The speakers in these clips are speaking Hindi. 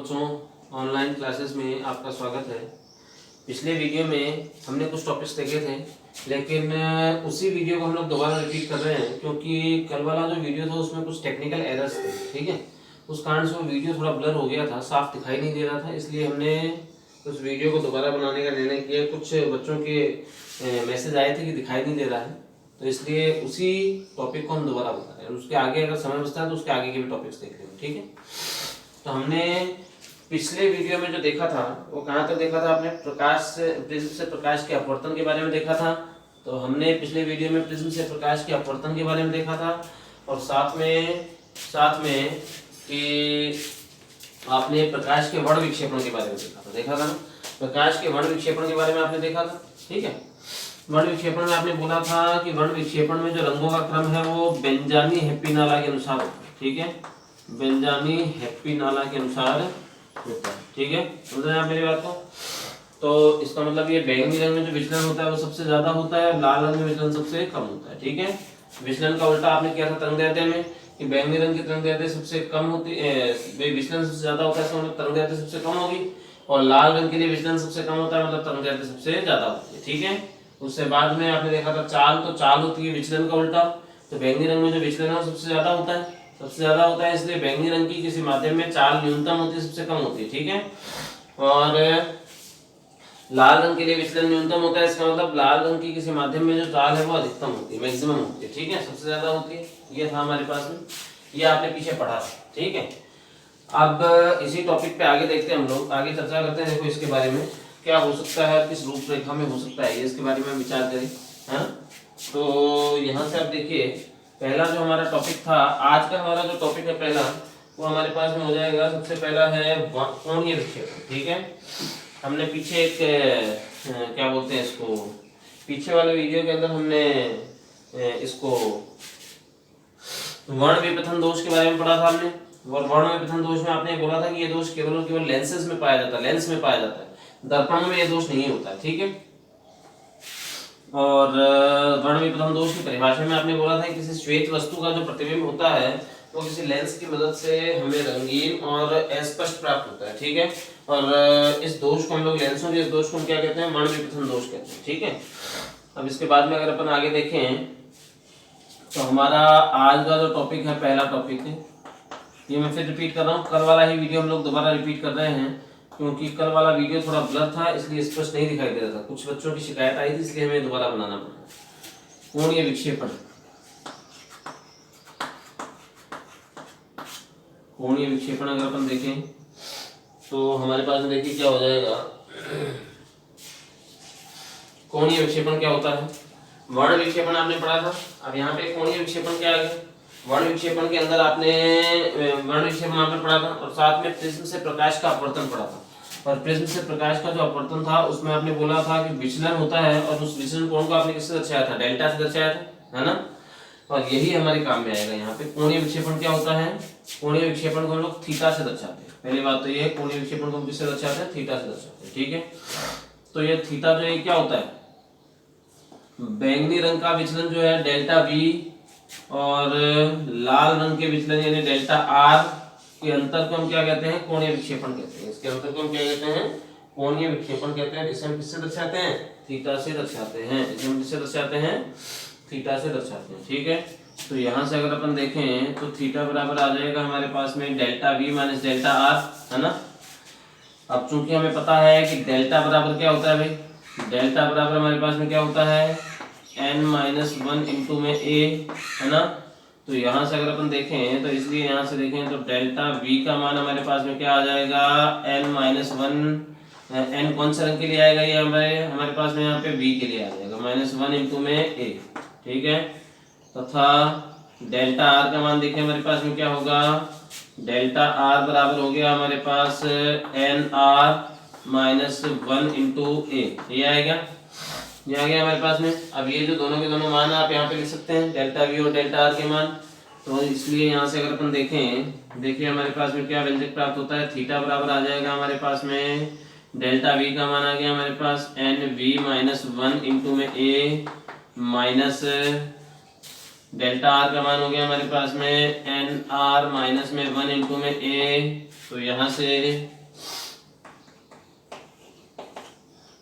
बच्चों, ऑनलाइन क्लासेस में आपका स्वागत है। पिछले वीडियो में हमने कुछ टॉपिक्स देखे थे, लेकिन उसी वीडियो को हम लोग दोबारा रिपीट कर रहे हैं क्योंकि कल वाला जो वीडियो था उसमें कुछ टेक्निकल एरर्स थे। ठीक है, उस कारण से वो वीडियो थोड़ा ब्लर हो गया था, साफ दिखाई नहीं दे रहा था, इसलिए हमने उस वीडियो को दोबारा बनाने का निर्णय किया। कुछ बच्चों के मैसेज आए थे कि दिखाई नहीं दे रहा है, तो इसलिए उसी टॉपिक को हम दोबारा बता रहे हैं। उसके आगे अगर समय बचता है तो उसके आगे के भी टॉपिक्स देख लेंगे। ठीक है, तो हमने पिछले वीडियो में जो देखा था वो कहाँ तक देखा था? आपने प्रिज्म से प्रकाश के अपवर्तन के बारे में देखा था। तो हमने पिछले वीडियो में प्रिज्म से प्रकाश के अपवर्तन के बारे में देखा था, और साथ में कि आपने प्रकाश के वर्ण विक्षेपण के बारे में देखा था ना? प्रकाश के वर्ण विक्षेपण के बारे में आपने देखा था। ठीक है, वर्ण विक्षेपण में आपने बोला था कि वर्ण विक्षेपण में जो रंगों का क्रम है वो बेंजानी हेप्पी-नाला के अनुसार होता है। ठीक है, बेंजानी हेप्पी-नाला के अनुसार होता है। ठीक है, समझ रहे हैं आप मेरी बात को? तो इसका मतलब ये बैंगनी रंग में जो विचलन होता है वो सबसे ज्यादा होता है, लाल रंग में विचलन सबसे कम होता है। ठीक है, विचलन का उल्टा आपने किया था तरंगदैर्ध्य में कि बैंगनी रंग की तरंगदैर्ध्य सबसे कम होती है, विचलन सबसे ज्यादा होता है, इसका मतलब तरंगदैर्ध्य सबसे कम होगी, और लाल रंग के लिए विचलन सबसे कम होता है, मतलब तरंगदैर्ध्य सबसे ज्यादा होती है। ठीक है, उससे बाद में आपने देखा था चाल, तो चाल होती है विचलन का उल्टा। तो बैंगनी रंग में जो विचलन है वो सबसे ज्यादा होता है, इसलिए बैंगनी रंग की किसी माध्यम में चाल न्यूनतम होती है, सबसे कम होती है। ठीक है, और लाल रंग के लिए विचलन न्यूनतम होता है, इसका मतलब लाल रंग की किसी माध्यम में जो चाल है वो अधिकतम होती है, मैक्सिमम होती है। ठीक है, सबसे ज्यादा होती है। ये था हमारे पास में, ये आपने पीछे पढ़ा था। ठीक है, अब इसी टॉपिक पे आगे देखते हैं, हम लोग आगे चर्चा करते हैं। देखो इसके बारे में क्या हो सकता है, किस रूपरेखा में हो सकता है, इसके बारे में हम विचार करें। हाँ, तो यहाँ से आप देखिए, पहला जो हमारा टॉपिक था, आज का हमारा जो टॉपिक है पहला, वो हमारे पास में हो जाएगा। सबसे पहला है कोणीय विक्षेपण। ठीक है, हमने पीछे एक क्या बोलते हैं इसको, पीछे वाले वीडियो के अंदर हमने इसको वर्ण विपथन दोष के बारे में पढ़ा था हमने। और वर्ण विपथन दोष में आपने बोला था कि ये दोष केवल और केवल लेंसेज में पाया जाता है, लेंस में पाया जाता है, दर्पण में ये दोष नहीं होता है। ठीक है, और वर्ण विपथन दोष की परिभाषा में आपने बोला था कि किसी श्वेत वस्तु का जो प्रतिबिंब होता है वो किसी लेंस की मदद से हमें रंगीन और अस्पष्ट प्राप्त होता है। ठीक है, और इस दोष को हम लोग लेंसों के इस दोष को हम क्या कहते हैं? वर्ण विपथन दोष कहते हैं। ठीक है, अब इसके बाद में अगर अपन आगे देखें तो हमारा आज का जो टॉपिक है, पहला टॉपिक है, ये मैं फिर रिपीट कर रहा हूँ। कल वाला ही वीडियो हम लोग दोबारा रिपीट कर रहे हैं क्योंकि कल वाला वीडियो थोड़ा ब्लर था, इसलिए स्पष्ट नहीं दिखाई दे रहा था। कुछ बच्चों की शिकायत आई थी, इसलिए हमें दोबारा बनाना पड़ा। कोणीय विक्षेपण, कोणीय विक्षेपण अगर अपन देखें तो हमारे पास में देखिए क्या हो जाएगा। कोणीय विक्षेपण क्या होता है? वर्ण विक्षेपण आपने पढ़ा था, अब यहाँ पे कोणीय विक्षेपण क्या आ गया? वर्ण विक्षेपण के अंदर आपने वर्ण विक्षेपण आपने पढ़ा था, और साथ में प्रिज्म से प्रकाश का अपवर्तन पढ़ा था। और प्रिज्म से प्रकाश का जो अपवर्तन था उसमें आपने बोला था कि विचलन होता है, और उस विचलन कोण को आपने किससे दर्शाया था? डेल्टा से दर्शाया था, है ना? और यही हमारे काम में आएगा यहाँ पे। कोणीय विक्षेपण क्या होता है? कोणीय विक्षेपण को हम लोग थीटा से दर्शाते हैं। पहली बात तो ये है, कोणीय विक्षेपण को हम किससे दर्शाते हैं? थीटा से दर्शाते हैं। ठीक है, तो ये थीटा जो है क्या होता है? बैंगनी रंग का विचलन जो है डेल्टा वी, और लाल रंग के विचलन यानी डेल्टा आर के अंतर को हम क्या कहते हैं? कोणीय विक्षेपण कहते हैं। इसके अंतर को हम क्या कहते हैं? कोणीय विक्षेपण कहते हैं। इसे हम किससे दर्शाते हैं? थीटा से दर्शाते हैं। इसे हम किससे दर्शाते हैं? थीटा से दर्शाते हैं। ठीक है, तो यहाँ से अगर अपन देखें तो थीटा बराबर आ जाएगा हमारे पास में delta we minus delta R, है ना? अब चूंकि हमें पता है कि डेल्टा बराबर क्या होता है भाई? डेल्टा बराबर हमारे पास में क्या होता है? n-1 इंटू में a, है ना? तो यहाँ से अगर अपन देखें तो इसलिए यहाँ से देखें तो डेल्टा v का मान हमारे पास में क्या आ जाएगा? n-1, n कौन से रंग के लिए आएगा? ये हमारे पास में यहाँ पे v के लिए आ जाएगा, -1 इंटू में a। ठीक है, तथा डेल्टा r का मान देखिए हमारे पास में क्या होगा? डेल्टा r बराबर हो गया हमारे पास n-1 इंटू a। ये आएगा, ये आ गया हमारे पास में। अब ये जो दोनों के दोनों मान आप यहाँ पे लिख सकते हैं, डेल्टा वी और डेल्टा आर के मान। तो इसलिए यहाँ से अगर अपन देखें, देखिए हमारे पास में क्या व्यंजक प्राप्त होता है? थीटा बराबर आ जाएगा हमारे पास में, डेल्टा वी का मान आ गया हमारे पास n-v-1 इंटू में a, माइनस डेल्टा आर का मान हो गया हमारे पास में एन आर माइनस में 1 इंटू में ए तो यहाँ से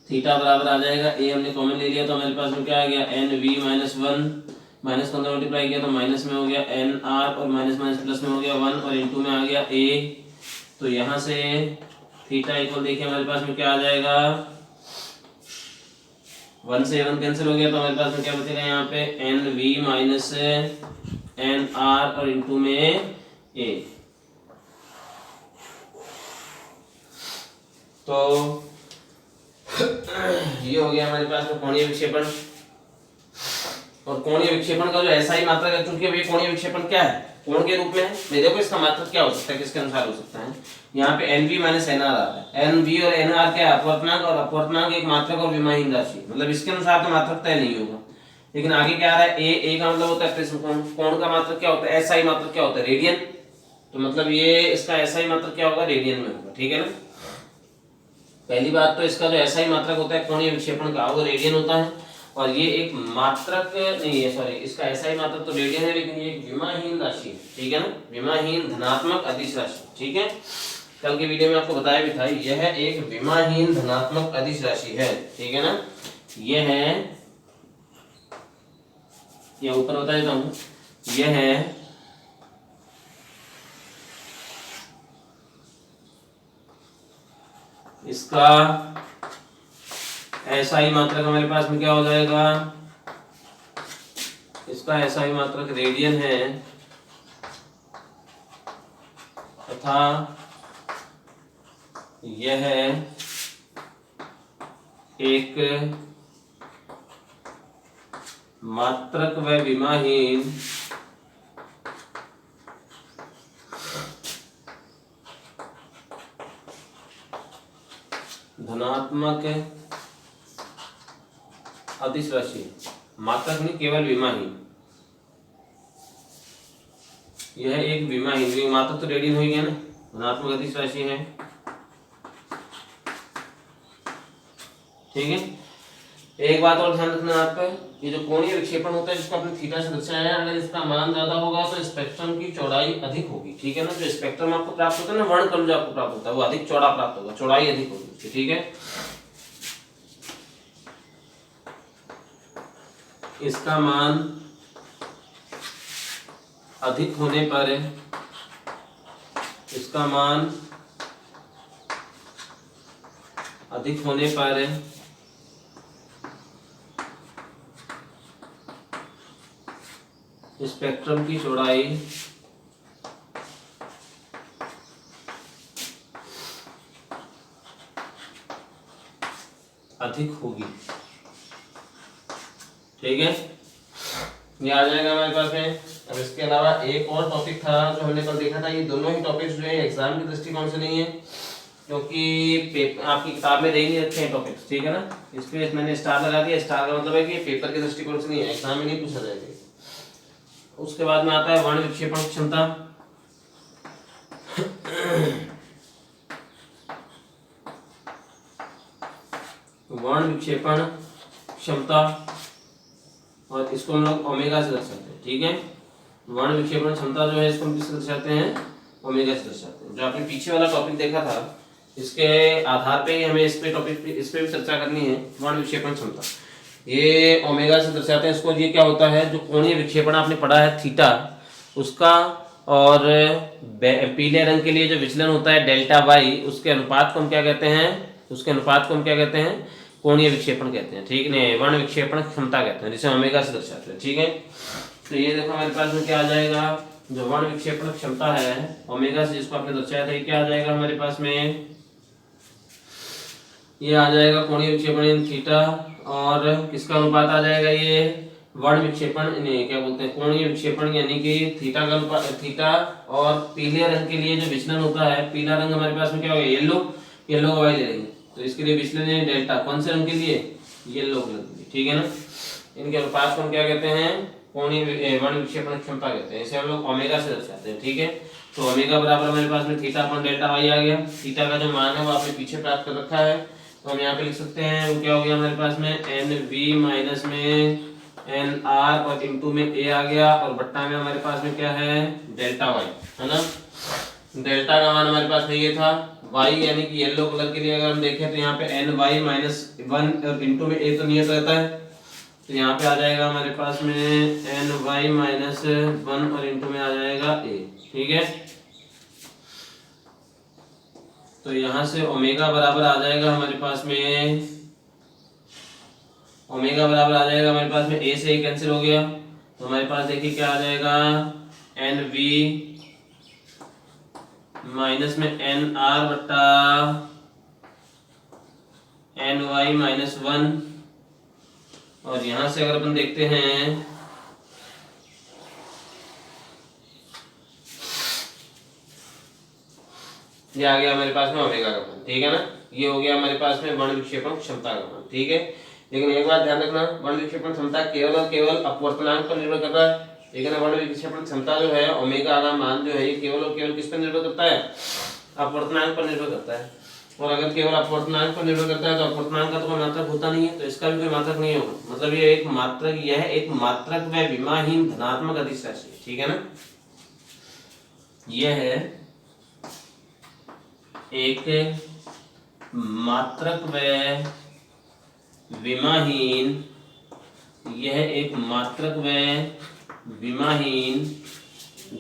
थीटा बराबर आ जाएगा, ए हमने कॉमन ले लिया तो हमारे पास में क्या आ गया, N V minus one, minus को अंदर मल्टीप्लाई किया तो माइनस में हो गया एन आर, और माइनस माइनस प्लस में हो गया वन, और इनटू में आ गया ए। तो यहाँ से थीटा इक्वल देखिए हमारे पास में क्या आ जाएगा, वन से वन कैंसिल हो गया तो हमारे पास में क्या बचेगा यहाँ पे, N V minus N R और इनटू में ए। तो ये हो गया हमारे पास में कोणीय विक्षेपण। और कोणीय विक्षेपण का जो एसआई मात्रक है, चूंकि ये कोणीय विक्षेपण क्या है, कोण के रूप में है, मैं देखो इसका मात्रक क्या हो सकता है, किसके अनुसार हो सकता है। यहाँ पे N V minus N R आ रहा है, एन वी और एन आर क्या है, अपवर्तनांक, और अपवर्तनांक एक मात्रक और विमाहीन राशि, मतलब इसके अनुसार तो मात्रक तय नहीं होगा। लेकिन आगे क्या आ रहा है, ए का मतलब होता है प्रिज्म कोण, कोण का मात्रक क्या होता है, एसआई मात्रक क्या होता है, रेडियन। तो मतलब ये इसका एसआई मात्रक क्या होगा, रेडियन में होगा, ठीक है ना। पहली बात तो इसका जो एसआई मात्रक होता है कोणीय विक्षेपण का, वो रेडियन होता है। और ये एक मात्रक नहीं है, सॉरी, इसका एसआई मात्रक तो रेडियन है, लेकिन ये एक विमाहीन राशि है, ठीक है ना, विमाहीन धनात्मक अदिश राशि, ठीक है। कल के वीडियो में आपको बताया भी था, यह एक विमाहीन धनात्मक अदिश राशि है, ठीक है ना। यह है, यह ऊपर बता देता हूं, यह है इसका एसआई मात्रक हमारे पास में क्या हो जाएगा, इसका एसआई मात्रक रेडियन है, तथा यह एक मात्रक व विमाहीन धनात्मक अदिश राशि, मात्रक नहीं केवल विमाहीन, यह एक विमाहीन, मात्रक तो रेडियन हो गया ना, धनात्मक अदिश राशि है, ठीक है। एक बात और ध्यान रखना आपका, ये जो कोणीय विक्षेपण होता है जिसको आपने थीटा से दर्शाया है, अगर इसका मान ज्यादा होगा तो स्पेक्ट्रम की चौड़ाई अधिक होगी, ठीक है ना। जो स्पेक्ट्रम आपको प्राप्त होता है ना, वर्णक्रम जो आपको प्राप्त होता है, वो अधिक चौड़ा प्राप्त होगा, चौड़ाई अधिक होगी, ठीक है। इसका मान अधिक होने पर, इसका मान अधिक होने पर स्पेक्ट्रम की चौड़ाई अधिक होगी, ठीक है। ये आ जाएगा हमारे पास में। अब इसके अलावा एक और टॉपिक था जो हमने कल देखा था, ये दोनों ही टॉपिक्स जो है एग्जाम की दृष्टिकोण से नहीं है, क्योंकि आपकी किताब में दे नहीं रखे हैं टॉपिक्स, ठीक है ना। इस पे मैंने स्टार लगा दिया, स्टार का मतलब है कि पेपर के दृष्टिकोण से नहीं है, एग्जाम में नहीं पूछा जाएगा। उसके बाद में आता है वर्ण विक्षेपण क्षमता। वर्ण विक्षेपण क्षमता, और इसको हम लोग ओमेगा से दर्शाते हैं, ठीक है। वर्ण विक्षेपण क्षमता जो है इसको हम किससे दर्शाते हैं, ओमेगा से दर्शाते हैं। जो आपने पीछे वाला टॉपिक देखा था, इसके आधार पे हमें इस पे भी चर्चा करनी है। वर्ण विक्षेपण क्षमता ये ओमेगा से दर्शाते हैं इसको। ये क्या होता है, जो कोणीय विक्षेपण आपने पढ़ा है थीटा, उसका और पीले रंग के लिए जो विचलन होता है डेल्टा वाई, उसके अनुपात को हम क्या कहते हैं, उसके अनुपात को हम क्या कहते हैं, कोणीय विक्षेपण कहते हैं, ठीक है। वर्ण विक्षेपण क्षमता कहते हैं, जिसे ओमेगा से दर्शाते हैं, ठीक है। तो ये देखो हमारे पास में क्या आ जाएगा, जो वर्ण विक्षेपण क्षमता है ओमेगा से जिसको आपने दर्शाया था, ये क्या आ जाएगा हमारे पास में, ये आ जाएगा कोणीय विक्षेपण थीटा, और किसका अनुपात आ जाएगा, ये वर्ण विक्षेपण, क्या बोलते हैं, कोणीय विक्षेपण, यानी कि थीटा का अनुपात, थीटा और पीले रंग के लिए जो विचलन होता है, पीला रंग हमारे पास में क्या होगा, येलो, येलो का वाई ले लेंगे, तो इसके लिए विचलन है डेल्टा, कौन से रंग के लिए, येलो कलर के लिए, ठीक है ना। इनके अनुपात को हम क्या कहते हैं, कोणीय वर्ण विक्षेपण क्षमता कहते हैं, इसे हम लोग ओमेगा से दर्शाते हैं, ठीक है। तो ओमेगा बराबर हमारे पास में थीटा अपॉन डेल्टा वाई आ गया। थीटा का जो मान है वो आपने पीछे प्राप्त कर रखा है, तो हम यहाँ पे लिख सकते हैं, वो क्या हो गया हमारे पास में, एन वी माइनस में एन आर और इनटू में ए आ गया, और बट्टा में हमारे पास में क्या है, डेल्टा वाई, है ना। डेल्टा का मान हमारे पास में ये था। y यानी कि येलो कलर के लिए अगर हम देखें तो यहाँ पे ny माइनस 1 और इंटू में a तो नियत रहता है, तो यहाँ पे आ जाएगा हमारे पास में ny माइनस 1 और इंटू में आ जाएगा a। ठीक है, तो यहाँ से ओमेगा बराबर आ जाएगा हमारे पास में, ओमेगा बराबर आ जाएगा हमारे पास में a से a कैंसिल हो गया, तो हमारे पास देखिए क्या आ जाएगा nv माइनस में nr बट्टा ny माइनस 1। और यहां से अगर अपन देखते हैं ये आ गया हमारे पास में ओमेगा का मान। ठीक है ना, ये हो गया हमारे पास में वर्ण विक्षेपण क्षमता का मान। ठीक है, लेकिन एक बात ध्यान रखना, वर्ण विक्षेपण क्षमता केवल और केवल अपवर्तनांक पर निर्भर कर रहा है। ठीक है ना, वर्ण विक्षेपण क्षमता जो है ओमेगा का मान जो है ये केवल और केवल किस पर निर्भर करता है, अपवर्तनांक पर निर्भर करता है। और अगर केवल अपवर्तनांक पर निर्भर करता है तो अपवर्तनांक का तो कोई मात्रक होता नहीं है, तो इसका भी कोई मात्रक नहीं होगा। मतलब ये एक मात्रक, यह एक मात्रक व विमाहीन धनात्मक अदिश राशि है। ठीक है ना, यह है एक मात्रक व विमाहीन, यह एक मात्रक व विमाहीन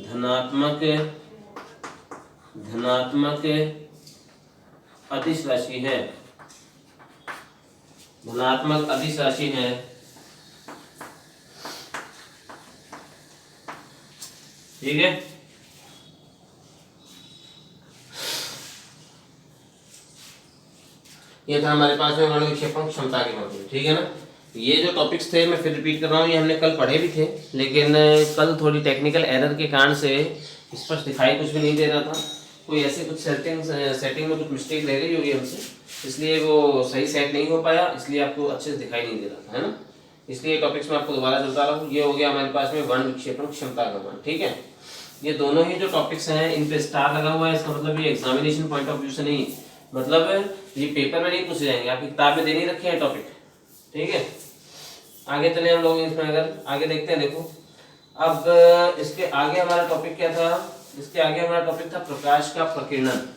धनात्मक अदिश राशि है, धनात्मक अदिश राशि है। ठीक है, ये था हमारे पास में वर्ण विक्षेपण क्षमता के बारे में। ठीक है ना, ये जो टॉपिक्स थे मैं फिर रिपीट कर रहा हूँ, ये हमने कल पढ़े भी थे, लेकिन कल थोड़ी टेक्निकल एरर के कारण से स्पष्ट दिखाई कुछ भी नहीं दे रहा था। कोई ऐसे कुछ सेटिंग में कुछ मिस्टेक रह गई होगी हमसे, इसलिए वो सही सेट नहीं हो पाया, इसलिए आपको अच्छे से दिखाई नहीं दे रहा था, है ना। इसलिए टॉपिक्स में आपको दोबारा चलता रहा हूँ। ये हो गया हमारे पास में वर्ण विक्षेपण क्षमता का मान। ठीक है, ये दोनों ही जो टॉपिक्स हैं इन पे स्टार लगा हुआ है, इसका मतलब ये एग्जामिनेशन पॉइंट ऑफ व्यू से नहीं, मतलब ये पेपर में नहीं पूछे जाएंगे, आपकी किताब में दे नहीं रखे हैं टॉपिक। ठीक है, आगे चले हम लोग इसमें, अगर आगे देखते हैं, देखो अब इसके आगे हमारा टॉपिक क्या था, इसके आगे हमारा टॉपिक था प्रकाश का प्रकीर्णन।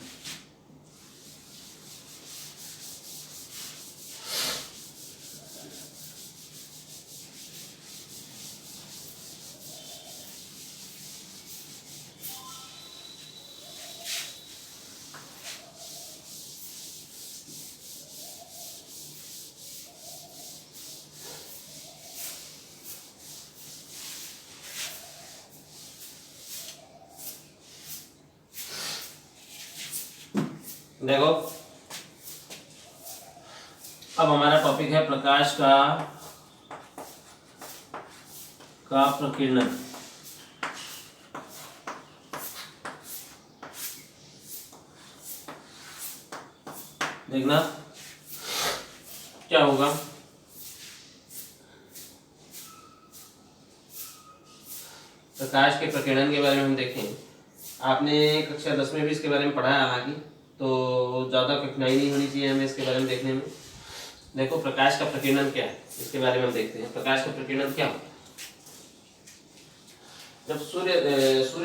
देखो अब हमारा टॉपिक है प्रकाश का प्रकीर्णन। देखना क्या होगा, प्रकाश के प्रकीर्णन के बारे में हम देखें। आपने कक्षा 10 में भी इसके बारे में पढ़ा है, हालांकि तो ज़्यादा कठिनाई नहीं होनी चाहिए हमें इसके बारे में देखने में। देखो प्रकाश का प्रकीर्णन क्या है, इसके बारे में हम देखते हैं। प्रकाश का प्रकीर्णन क्या होता है, जब सूर्य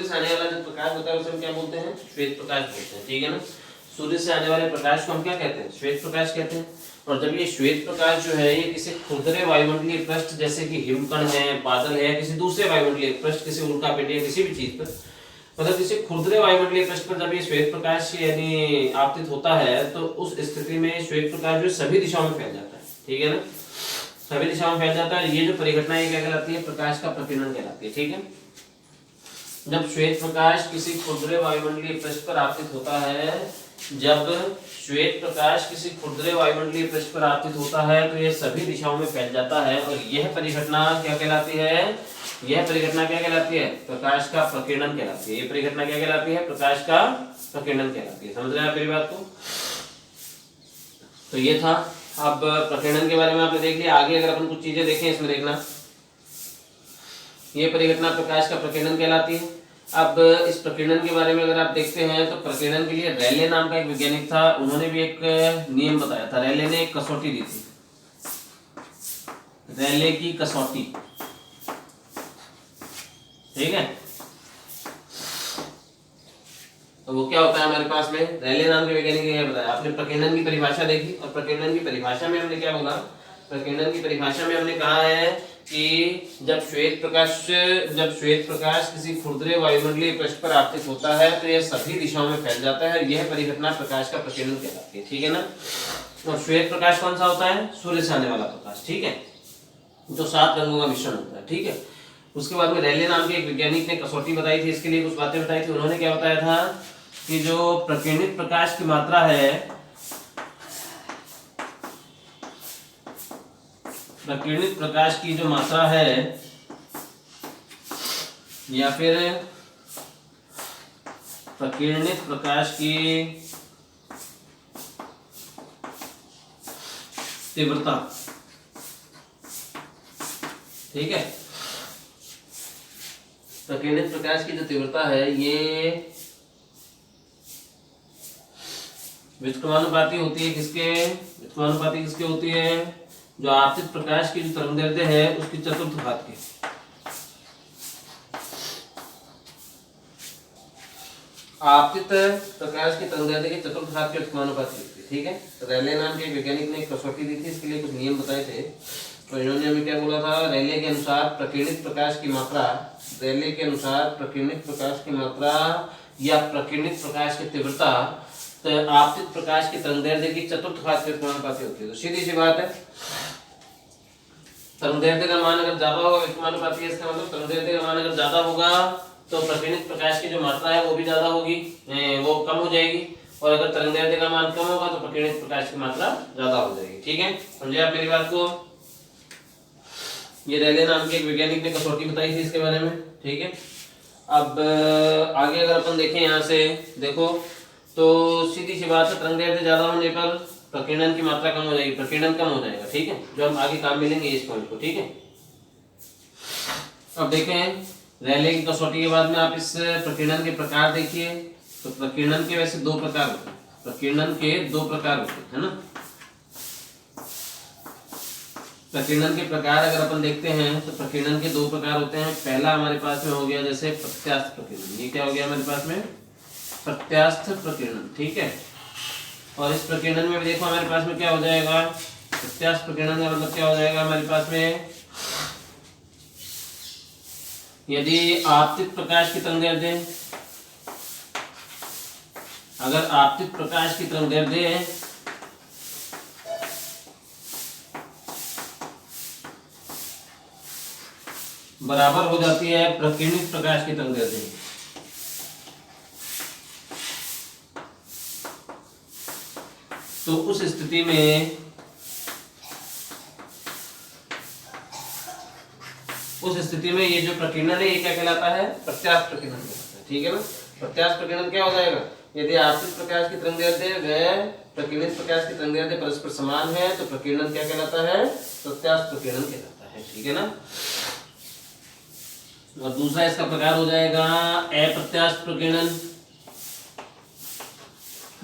से आने वाला जो प्रकाश होता है उसे हम क्या बोलते हैं, श्वेत प्रकाश बोलते हैं। ठीक है ना, सूर्य से आने वाले प्रकाश को हम क्या कहते हैं, श्वेत प्रकाश कहते हैं। और जब ये श्वेत प्रकाश जो है ये किसी खुरदरे वायुमंडलीय पृष्ठ जैसे कि हिमकण है, बादल है, किसी दूसरे वायुमंडलीय पृष्ठ, किसी उल्कापिंड या किसी भी चीज पर, मतलब किसी खुरदरे वायुमंडलीय पृष्ठ पर जब ये श्वेत प्रकाश यानी आपतित होता है तो उस स्थिति में श्वेत प्रकाश जो सभी दिशाओं में फैल जाता है। ठीक है ना, सभी दिशाओं में फैल जाता है। ये जो परिघटना है क्या कहलाती है, प्रकाश का प्रकीर्णन कहलाती है। ठीक है, जब श्वेत प्रकाश किसी खुरदरे वायुमंडलीय पृष्ठ पर आपतित होता है, जब श्वेत प्रकाश किसी खुरदरे वायुमंडलीय पृष्ठ पर आपतित होता है तो यह सभी दिशाओं में फैल जाता है, और यह परिघटना क्या कहलाती है, यह परिघटना क्या कहलाती है, प्रकाश का प्रकीर्णन कहलाती है। यह परिघटना क्या कहलाती है, प्रकाश का प्रकीर्णन कहलाती है। समझ रहे हैं आप मेरी बात को। तो ये था, अब प्रकीर्णन के बारे में आपने देख लिया। आगे अगर अपन कुछ चीजें देखें इसमें, देखना ये परिघटना प्रकाश का प्रकीर्णन कहलाती है। अब इस प्रकीर्णन के बारे में अगर आप देखते हैं तो प्रकीर्णन के लिए रैले नाम का एक वैज्ञानिक था, उन्होंने भी एक नियम बताया था। रैले ने एक कसौटी दी थी, रैले की कसौटी। ठीक है, तो वो क्या होता है हमारे पास में, रेले नाम के वैज्ञानिक ने क्या बताया, आपने प्रकीर्णन की परिभाषा देखी और प्रकीर्णन की परिभाषा में हमने क्या बोला, प्रकीर्णन की परिभाषा में हमने कहा है कि जब श्वेत प्रकाश किसी खुरदरे वायुमंडलीय पृष्ठ पर आपतित होता है तो यह सभी दिशाओं में फैल जाता है और यह परिघटना प्रकाश का प्रकीर्णन कहलाती है, ठीक है ना। और श्वेत प्रकाश कौन सा होता है, सूर्य से आने वाला प्रकाश, ठीक है, जो 7 रंगों का मिश्रण होता है, ठीक है। उसके बाद में रेले नाम के एक वैज्ञानिक ने कसौटी बताई थी, इसके लिए कुछ बातें बताई थी। उन्होंने क्या बताया था कि जो प्रकीर्णित प्रकाश की मात्रा है, प्रकीर्णित प्रकाश की जो मात्रा है या फिर प्रकीर्णित प्रकाश की तीव्रता, ठीक है, प्रकीर्णित प्रकाश की जो तीव्रता है ये व्युत्क्रमानुपाती होती है, किसके होती है, जो आपतित प्रकाश की जो तरंगदैर्ध्य है उसकी चतुर्थ घात की। आपतित प्रकाश की तरंगदैर्ध्य की चतुर्थ घात के व्युत्क्रमानुपाती होती है, ठीक है। तो रेले नाम के वैज्ञानिक ने एक कसौटी दी थी, इसके लिए कुछ नियम बताए थे। तो इन्होंने हमें क्या बोला था, रेले के अनुसार प्रकीर्णित प्रकाश की मात्रा, रेले के अनुसार प्रकीर्णित प्रकाश की मात्रा या प्रकीर्णित प्रकाश की तीव्रता तो आपतित प्रकाश की तरंगदैर्ध्य की चतुर्थ घात के व्युत्क्रमानुपाती होती है। तो सीधी सी बात है, तरंगदैर्ध्य का मान अगर ज्यादा होगा, व्युत्क्रमानुपाती है इसका मतलब तरंगदैर्ध्य का मान अगर ज्यादा होगा तो प्रकीर्णित प्रकाश की जो मात्रा है वो भी ज्यादा होगी, वो कम हो जाएगी, और अगर तरंगदैर्ध्य का मान कम होगा तो प्रकीर्णित प्रकाश की मात्रा ज्यादा हो जाएगी, ठीक है। समझे आप मेरी बात को। ये रेले नाम के एक वैज्ञानिक ने कसौटी बताई थी इसके बारे में, ठीक है। अब आगे अगर अपन देखें यहाँ से देखो तो सीधी सी बात है, तरंगदैर्ध्य ज्यादा होने पर प्रकीर्णन की मात्रा कम हो जाएगी, प्रकीर्णन कम हो जाएगा, ठीक है, जो हम आगे काम मिलेंगे इस पॉइंट को, ठीक है। अब देखें रेले की कसौटी के बाद में आप इस प्रकीर्णन के प्रकार देखिए। तो प्रकीर्णन के वैसे 2 प्रकार होते हैं, प्रकीर्णन के 2 प्रकार होते हैं, है ना। प्रकीर्णन के प्रकार अगर अपन देखते हैं तो प्रकीर्णन के 2 प्रकार होते हैं। पहला हमारे पास में हो गया जैसे प्रत्यास्थ प्रकीर्णन, ये क्या हो गया हमारे पास में, प्रत्यास्थ प्रकीर्णन, ठीक है। और इस प्रकीर्णन में भी देखो हमारे पास में क्या हो जाएगा, प्रत्यास्थ प्रकीर्णन का मतलब क्या हो जाएगा हमारे पास में, यदि आपतित प्रकाश की तरंगदैर्ध्य, अगर आपतित प्रकाश की तरंगदैर्ध्य बराबर हो जाती है प्रकीर्णित प्रकाश की तरंगदैर्ध्य, तो उस स्थिति में ये जो प्रकीर्णन है ये क्या कहलाता है, प्रत्यास्थ प्रकीर्णन कहलाता है, ठीक है ना। प्रत्यास्थ प्रकीर्णन क्या हो जाएगा, यदि आपतित प्रकाश की तरंगदैर्ध्य व प्रकीर्णित प्रकाश की तरंगदैर्ध्य परस्पर समान है तो प्रकीर्णन क्या कहलाता है, प्रत्यास्थ प्रकीर्णन कहलाता है, ठीक है ना। और दूसरा इसका प्रकार हो जाएगा अप्रत्यास्थ प्रकीर्णन।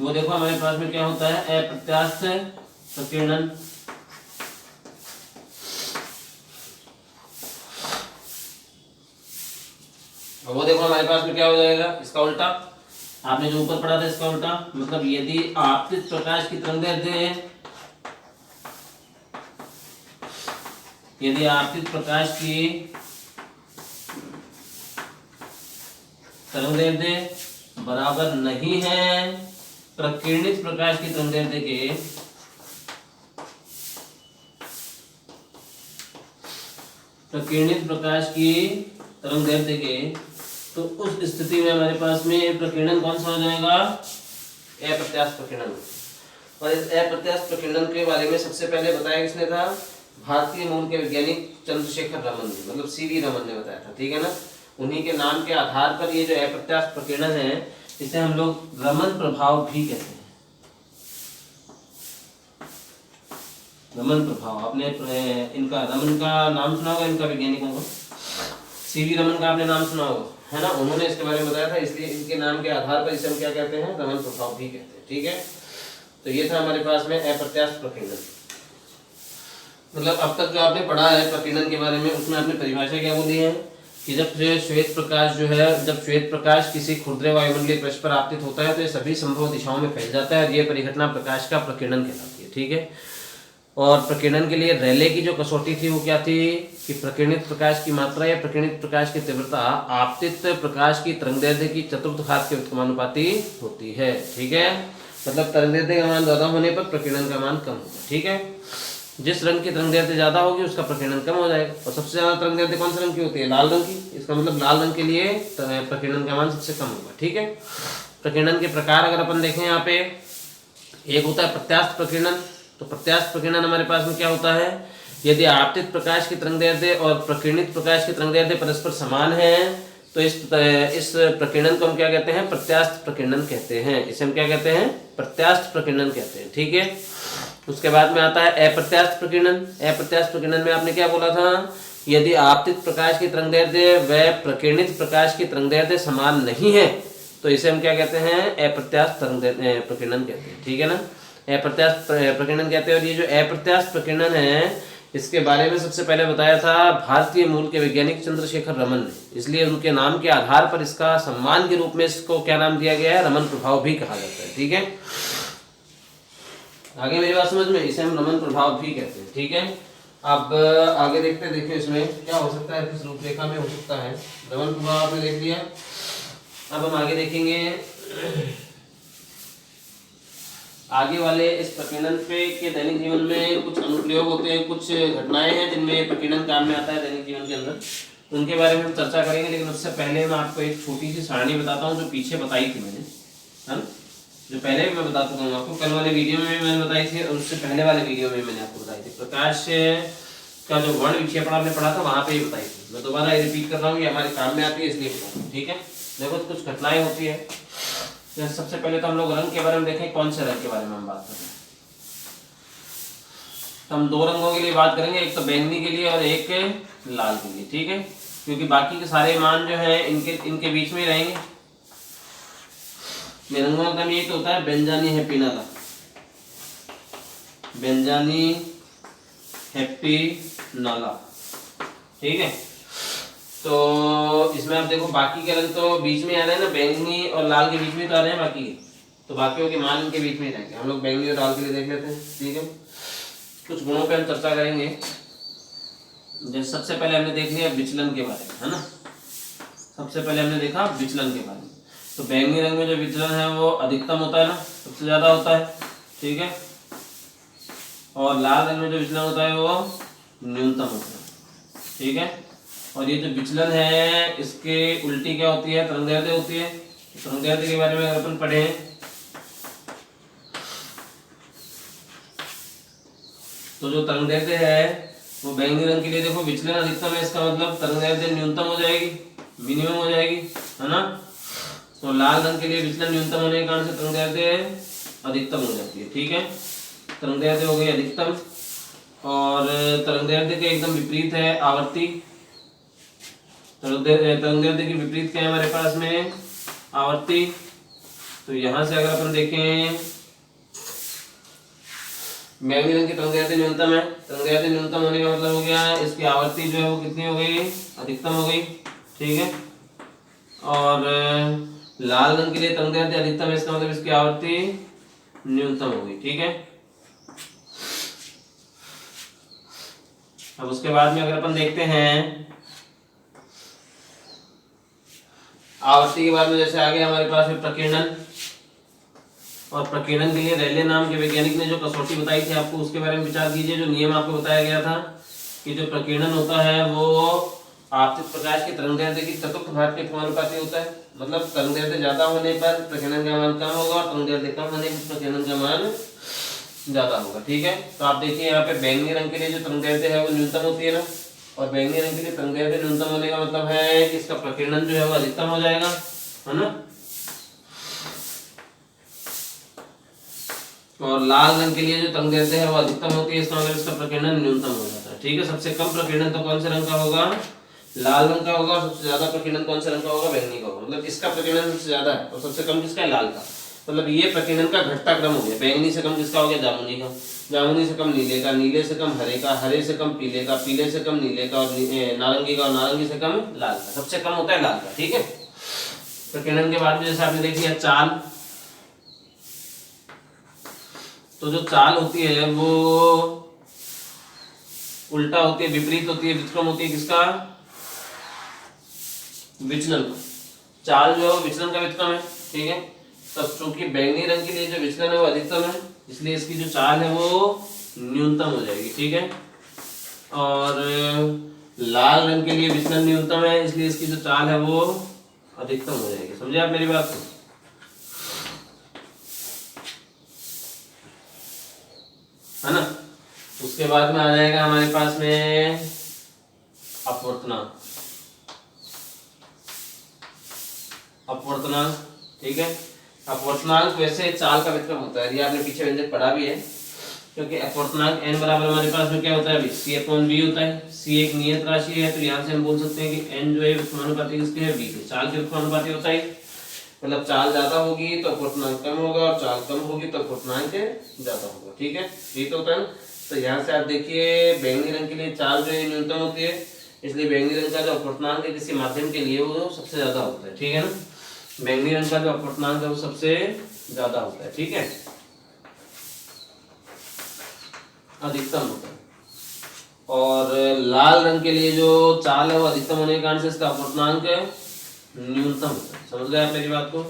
वो देखो हमारे पास में क्या होता है, अप्रत्यास्थ प्रकीर्णन। और वो देखो हमारे पास में क्या हो जाएगा, इसका उल्टा, आपने जो ऊपर पढ़ा था इसका उल्टा, मतलब यदि आपतित प्रकाश की तरंगदैर्ध्य, यदि आपतित प्रकाश की तरंगदैर्ध्य बराबर नहीं है प्रकीर्णित प्रकाश की तरंगदैर्ध्य के, प्रकीर्णित प्रकाश की तरंगदैर्ध्य के, तो उस स्थिति में हमारे पास में प्रकीर्णन कौन सा हो जाएगा, अप्रत्यास्थ प्रकीर्णन। और इस अप्रत्यास्थ प्रकीर्णन के बारे में सबसे पहले बताया किसने था, भारतीय मूल के वैज्ञानिक चंद्रशेखर रमन ने, मतलब सीवी रमन ने बताया था, ठीक है ना। उन्हीं के नाम के आधार पर ये जो अप्रत्यास्थ प्रकीर्णन है इसे हम लोग रमन प्रभाव भी कहते हैं। रमन प्रभाव, आपने इनका रमन का नाम सुना होगा, इनका वैज्ञानिकों को सीवी रमन का आपने नाम सुना होगा, है ना। उन्होंने इसके बारे में बताया था, इसलिए इनके नाम के आधार पर इसे हम क्या कहते हैं, रमन प्रभाव भी कहते हैं, ठीक है। तो ये था हमारे पास में अप्रत्यास्थ प्रकीर्णन। मतलब अब तक जो आपने पढ़ा है प्रकीर्णन के बारे में उसमें आपने परिभाषा क्या बोली है, कि जब श्वेत प्रकाश जो है, जब श्वेत प्रकाश किसी खुरदरे वायुमंडलीय पृष्ठ पर आपतित होता है तो ये सभी संभव दिशाओं में फैल जाता है और ये परिघटना प्रकाश का प्रकीर्णन कहलाती है। ठीक है, और प्रकीर्णन के लिए रेले की जो कसौटी थी वो क्या थी कि प्रकीर्णित प्रकाश की मात्रा या प्रकीर्णित प्रकाश की तीव्रता आपतित प्रकाश की तरंगदैर्ध्य की चतुर्थ घात के व्युत्क्रमानुपाती होती है। ठीक है, मतलब तरंगदैर्ध्य का मान ज्यादा होने पर प्रकीर्णन का मान कम होगा। ठीक है, जिस रंग की तरंगदैर्ध्य ज्यादा होगी उसका प्रकीर्णन कम हो जाएगा। और सबसे ज्यादा तरंगदैर्ध्य कौन से रंग की होती है? लाल रंग की। इसका मतलब लाल रंग के लिए प्रकीर्णन का मान सबसे कम होगा। ठीक है, प्रकीर्णन के प्रकार अगर अपन देखें यहाँ पे, एक होता है प्रत्यास्थ प्रकीर्णन। तो प्रत्यास्थ प्रकीर्णन हमारे पास में क्या होता है, यदि आपतित प्रकाश की तरंगदैर्ध्य और प्रकीर्णित प्रकाश की तरंगदैर्ध्य परस्पर समान है तो इस प्रकीर्णन को हम क्या कहते हैं? प्रत्यास्थ प्रकीर्णन कहते हैं। इसे हम क्या कहते हैं? प्रत्यास्थ प्रकीर्णन कहते हैं। ठीक है, उसके बाद में आता है अप्रत्यास्थ प्रकीर्णन। अप्रत्यास्थ प्रकीर्णन में आपने क्या बोला था, यदि आपतित प्रकाश की तरंगदैर्ध्य व प्रकीर्णित प्रकाश की तरंगदैर्ध्य समान नहीं है तो इसे हम क्या कहते हैं? अप्रत्यास्थ प्रकीर्णन कहते हैं। ठीक है ना, अप्रत्यास्थ प्रकीर्णन कहते हैं। और ये जो अप्रत्यास्थ प्रकीर्णन है इसके बारे में सबसे पहले बताया था भारतीय मूल के वैज्ञानिक चंद्रशेखर रमन ने, इसलिए उनके नाम के आधार पर इसका सम्मान के रूप में इसको क्या नाम दिया गया है? रमन प्रभाव भी कहा जाता है। ठीक है, आगे मेरी बात समझ में, इसे हम रमन प्रभाव भी कहते हैं। ठीक है, अब आगे देखते हैं। देखिए इसमें क्या हो सकता है, किस रूपरेखा में हो सकता है। रमन प्रभाव आपने देख लिया, अब हम आगे देखेंगे आगे वाले इस प्रकीर्णन पे के दैनिक जीवन में कुछ अनुप्रयोग होते हैं, कुछ घटनाएं हैं जिनमें प्रकीर्णन काम में आता है दैनिक जीवन के अंदर, उनके बारे में हम चर्चा करेंगे। लेकिन उससे पहले मैं आपको एक छोटी सी सारणी बताता हूँ जो पीछे बताई थी मैंने, है ना, जो पहले भी मैं बता चुका हूँ आपको, कल वाले वीडियो में भी मैंने बताई थी और उससे पहले वाले वीडियो में मैंने आपको बताई थी। प्रकाश का जो वर्ण विक्षेपण आपने पढ़ा था वहां पे ही बताई थी। मैं दोबारा रिपीट कर रहा हूँ, ये हमारे काम में आती है इसलिए बता रहा हूँ। ठीक है, देखो कुछ घटनाएं होती है। सबसे पहले तो हम लोग रंग के बारे में देखें, कौन से रंग के बारे में हम बात कर रहे हैं। तो हम दो रंगों के लिए बात करेंगे, एक तो बैंगनी के लिए और एक लाल के लिए। ठीक है, क्योंकि बाकी के सारे मान जो है इनके बीच में ही रहेंगे। रंगों का नाम ये तो होता है बेंजानी हैप्पी नाला, बेंजानी हैप्पी नाला। ठीक है, तो इसमें आप देखो बाकी के रंग तो बीच में आ रहे हैं ना, बैंगनी और लाल के बीच में तो आ रहे हैं बाकी के, तो बाकियों के मान इनके बीच में ही रहेंगे। हम लोग बैंगनी और लाल के लिए देख लेते हैं। ठीक है, कुछ गुणों पे हम चर्चा करेंगे। जैसे सबसे पहले हमने देख लिया विचलन के बारे में, है ना, सबसे पहले हमने देखा विचलन के बारे में। तो बैंगनी रंग में जो विचलन है वो अधिकतम होता है ना, सबसे ज्यादा होता है। ठीक है, और लाल रंग में जो विचलन होता है वो न्यूनतम होता है। ठीक है, और ये जो विचलन है इसके उल्टी क्या होती है? तरंगदैर्ध्य होती है। तरंगदैर्ध्य के बारे में अगर अपन पढ़े तो जो तरंगदैर्ध्य है वो बैंगनी रंग के लिए देखो विचलन अधिकतम है, इसका मतलब तरंगदैर्ध्य न्यूनतम हो जाएगी, मिनिमम हो जाएगी, है ना। तो लाल रंग के लिए विचलन न्यूनतम होने के कारण से तरंगदैर्ध्य अधिकतम हो जाती है। ठीक है, तरंगदैर्ध्य हो गई अधिकतम। और तरंगदैर्ध्य के एकदम विपरीत है आवर्ती। तरंगदैर्ध्य के विपरीत क्या है हमारे पास में? आवर्ती। तो यहां से अगर अपन देखें बैंगनी रंग की तरंगदैर्ध्य न्यूनतम है, तरंगदैर्ध्य न्यूनतम होने का मतलब हो गया इसकी आवर्ती जो है वो कितनी हो गई? अधिकतम हो गई। ठीक है, और लाल रंग के लिए तरंगदैर्ध्य अधिकतम है, इसका मतलब इसकी आवर्ती न्यूनतम हो गई। ठीक है, अब उसके बाद में अगर अपन देखते हैं आवर्ती के बाद में, जैसे आगे हमारे पास है प्रकीर्णन, और प्रकीर्णन के लिए रेले नाम के वैज्ञानिक ने जो कसौटी बताई थी आपको उसके बारे में विचार कीजिए। जो नियम आपको बताया गया था कि जो प्रकीर्णन होता है वो आपतित प्रकाश की तरंगदैर्ध्य की चतुर्थ घात के समानुपाती होता है। मतलब तरंगदैर्ध्य ज्यादा होने पर प्रकीर्णन का मान कम होगा और तरंगदैर्ध्य कम होने पर प्रकीर्णन का मान ज्यादा होगा। ठीक है, तो आप देखिए यहाँ पे बैंगनी रंग के लिए जो तरंगदैर्ध्य है वो न्यूनतम होती है ना, और बैंगनी रंग के लिए तरंगदैर्ध्य न्यूनतम होने का मतलब है कि इसका प्रकीर्णन जो है वो अधिकतम हो जाएगा, है ना। और लाल रंग के लिए जो तरंगदैर्ध्य है वो अधिकतम होती है, इसका मतलब इसका प्रकीर्णन न्यूनतम हो जाता है। ठीक है, सबसे कम प्रकीर्णन तो कौन से रंग का होगा? लाल रंग का होगा। और सबसे ज्यादा प्रकीर्णन कौन से रंग का होगा? बैंगनी का होगा। मतलब इसका प्रकीर्णन सबसे ज्यादा है और सबसे कम किसका है? लाल का। मतलब ये प्रकीर्णन का घटता क्रम हो गया। बैंगनी से कम किसका हो गया? जामुनी का। जामुनी से कम नीले का, नीले से कम हरे का, हरे से कम पीले का, पीले से कम नीले का और नारंगी का, और नारंगी से कम लाल का। सबसे कम होता है लाल का। ठीक है। प्रकीर्णन के बाद में जैसे आपने देख लिया चाल, तो जो चाल होती है वो उल्टा होती है, विपरीत होती है, विक्रम होती है किसका? विचलन का। चाल जो है वो विचलन का विक्रम है। ठीक है। तब चूंकि बैंगनी रंग के लिए जो विचलन है वो अधिकतम है, इसलिए इसकी जो चाल है वो न्यूनतम हो जाएगी। ठीक है। और लाल रंग के लिए विचलन न्यूनतम है, इसलिए इसकी जो चाल है वो अधिकतम हो जाएगी। समझे आप मेरी बात को? है ना। उसके बाद में आ जाएगा हमारे पास में अपवर्तनांक। अपवर्तनांक, ठीक है। अपवर्तनांक वैसे चाल का विक्रम होता है, ये आपने पीछे व्यंजक पढ़ा भी है, क्योंकि अपवर्तनांक n बराबर हमारे पास में क्या होता है अभी? c/v होता है। c एक नियत राशि है, तो यहाँ से हम बोल सकते हैं कि n जो है व्युत्क्रमानुपाती किसके है? v के। चाल के व्युत्क्रमानुपाती होता है, मतलब चाल ज्यादा होगी तो अपवर्तनांक कम होगा, और चाल कम होगी तो अपवर्तनांक ज्यादा होगा। ठीक है, ये तो होता है ना। तो यहाँ से आप देखिए बैंगनी रंग के लिए चाल जो है न्यूनतम होती है, इसलिए बैंगनी रंग का जो अपवर्तनांक है किसी माध्यम के लिए वो सबसे ज्यादा होता है। ठीक है ना। बैंगनी रंग का जो अपवर्तनांक है वो सबसे ज्यादा होता है। ठीक है, अधिकतम होता है। और लाल रंग के लिए जो चाल है वो अधिकतम होने के कारण से इसका अपवर्तनांक न्यूनतम होता है। समझ गए आप मेरी बात को?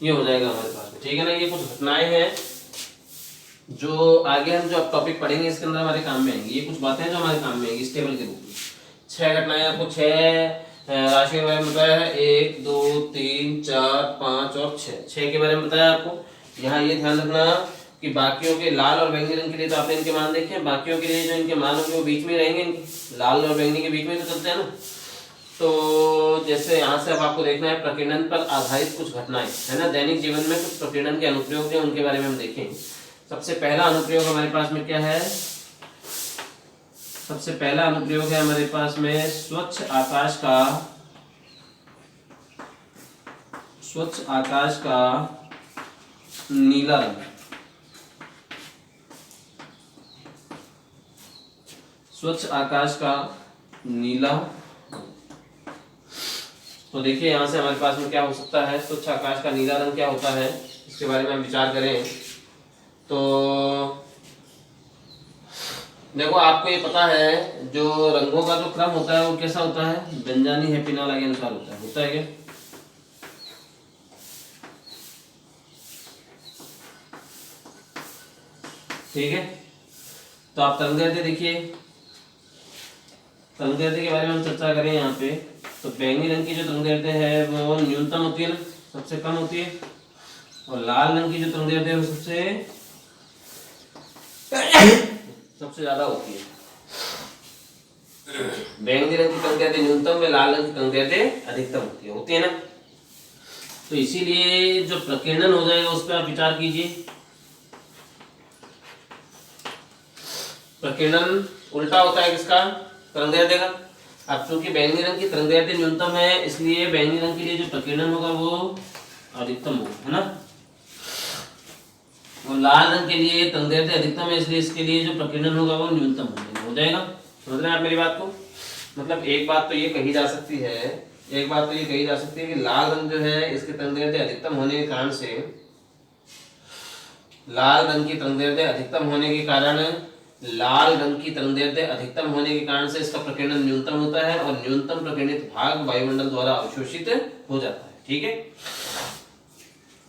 ये हो जाएगा हमारे पास में। ठीक है ना। ये कुछ घटनाएं हैं जो आगे हम जो अब टॉपिक पढ़ेंगे इसके अंदर हमारे काम में आएंगी। ये कुछ बातें हैं जो हमारे काम में आएंगी इस टेबल के रूप में। 6 घटनाएं आपको 6 राशि के बारे में बताया है। 1 2 3 4 5 और 6 के बारे में बताया आपको। यहाँ ये ध्यान रखना कि बाकियों के लाल और बैंगनी रंग के लिए तो आपने इनके मान देखे, बाकियों के लिए जो इनके मान होंगे वो बीच में रहेंगे। इनके लाल और बैंगनी के बीच में तो चलते हैं ना। तो जैसे यहाँ से अब आपको देखना है प्रकीर्णन पर आधारित कुछ घटनाएं, है ना। दैनिक जीवन में कुछ प्रकीर्णन के अनुप्रयोग हैं, उनके बारे में हम देखेंगे। सबसे पहला अनुप्रयोग हमारे पास में क्या है? सबसे पहला अनुप्रयोग है हमारे पास में स्वच्छ आकाश का नीला रंग। स्वच्छ आकाश का नीला। तो देखिए यहाँ से हमारे पास में क्या हो सकता है। स्वच्छ आकाश का नीला रंग क्या होता है, इसके बारे में हम विचार करें तो देखो, आपको ये पता है जो रंगों का जो क्रम होता है वो कैसा होता है? बेंजानी हेपिनाला के अनुसार होता है। होता है क्या? ठीक है। तो आप तरंगदैर्ध्य देखिए, तरंगदैर्ध्य के बारे में हम चर्चा करें यहाँ पे। तो बैंगनी रंग की जो तरंगदैर्ध्य है वो न्यूनतम होती है ना, सबसे कम होती है। और लाल रंग की जो तरंगदैर्ध्य है वो सबसे ज्यादा होती है। बैंगनी रंग की तरंगदैर्ध्य न्यूनतम में, लाल रंग की तरंगदैर्ध्य अधिकतम होती है ना। तो इसीलिए जो प्रकीर्णन हो जाएगा उस पर आप विचार कीजिए। प्रकीर्णन उल्टा होता है किसका? तरंगदैर्ध्य का। अब चूंकि बैंगनी रंग की तरंगदैर्ध्य न्यूनतम है, इसलिए बैंगनी रंग के लिए जो प्रकीर्णन होगा वो अधिकतम होगा, है ना। और लाल रंग के लिए तरंगदैर्ध्य अधिकतम है, इसलिए इसके लिए जो प्रकीर्णन होगा वो न्यूनतम हो जाएगा। समझ रहे हैं आप मेरी बात को? मतलब एक बात तो ये कही जा सकती है कि लाल रंग जो है इसके तरंगदैर्ध्य अधिकतम होने के कारण से, लाल रंग की तरंगदैर्ध्य अधिकतम होने के कारण, लाल रंग की तरंगदैर्ध्य अधिकतम होने के कारण से इसका प्रकीर्णन न्यूनतम होता है, और न्यूनतम प्रकीर्णित भाग वायुमंडल द्वारा अवशोषित हो जाता है। ठीक है।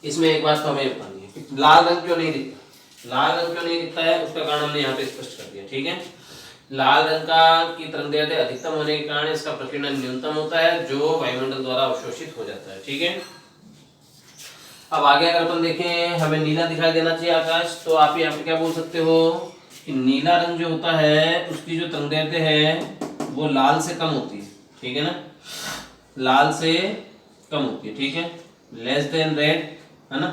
इसमें एक बात तो हमें बतानी है कि लाल रंग क्यों नहीं दिखता। लाल रंग क्यों नहीं दिखता है उसका कारण हमने यहाँ पे स्पष्ट कर दिया। ठीक है। लाल रंग की तरंगदैर्ध्य अधिकतम होने के कारण इसका प्रकीर्णन न्यूनतम होता है, जो वायुमंडल द्वारा अवशोषित हो जाता है। ठीक है। अब आगे अगर अपन देखें, हमें नीला दिखाई देना चाहिए आकाश, तो आप यहाँ पे क्या बोल सकते हो कि नीला रंग जो होता है उसकी जो तरंगदैर्ध्य है वो लाल से कम होती है। ठीक है ना, लाल से कम होती है। ठीक है, लेस देन रेड, है ना।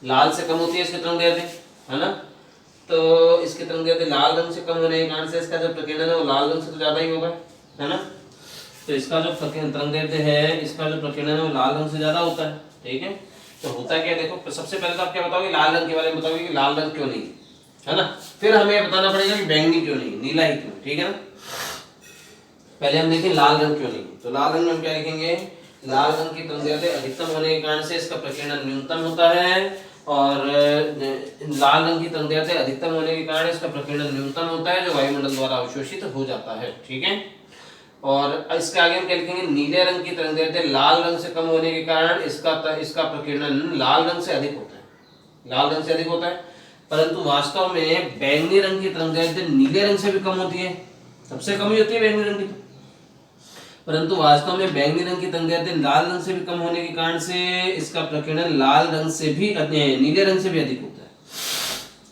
लाल से कम होती है इसकी तरंगदैर्ध्य, है ना। तो इसकी तरंगदैर्ध्य लाल रंग से कम होने के कारण से इसका जो प्रकीर्णन है वो लाल रंग से तो ज्यादा ही होगा, है ना। तो इसका जो तरंगदैर्ध्य है, इसका जो प्रकीर्णन है वो लाल रंग से ज्यादा होता है। ठीक है। तो होता क्या, देखो सबसे पहले तो आप क्या बताओगे, लाल रंग के बारे में बताओगे कि लाल रंग क्यों नहीं है ना, फिर हमें बताना पड़ेगा कि बैंगनी क्यों नहीं, नीला ही क्यों, ठीक है ना। पहले हम देखें लाल रंग क्यों नहीं। तो लाल रंग में हम क्या लिखेंगे, लाल रंग की तरंगदैर्ध्य अधिकतम होने के कारण से इसका प्रकीर्णन न्यूनतम होता है, और लाल रंग की तरंगदैर्ध्य अधिकतम होने के कारण इसका प्रकीर्णन न्यूनतम होता है जो वायुमंडल द्वारा अवशोषित हो जाता है, ठीक है। और इसके आगे हम क्या लिखेंगे, नीले रंग की तरंगदैर्ध्य लाल रंग से कम होने के कारण इसका प्रकीर्णन लाल रंग से अधिक होता है, लाल रंग से अधिक होता है। परंतु वास्तव में बैंगनी रंग की तरंगदैर्ध्य नीले रंग से भी कम होती है, सबसे कम ही होती है बैंगनी रंग की। परंतु वास्तव में बैंगनी रंग की तरंगदैर्ध्य लाल रंग से भी कम होने के कारण से इसका प्रकीर्णन लाल रंग से भी नीले रंग से भी अधिक होता है,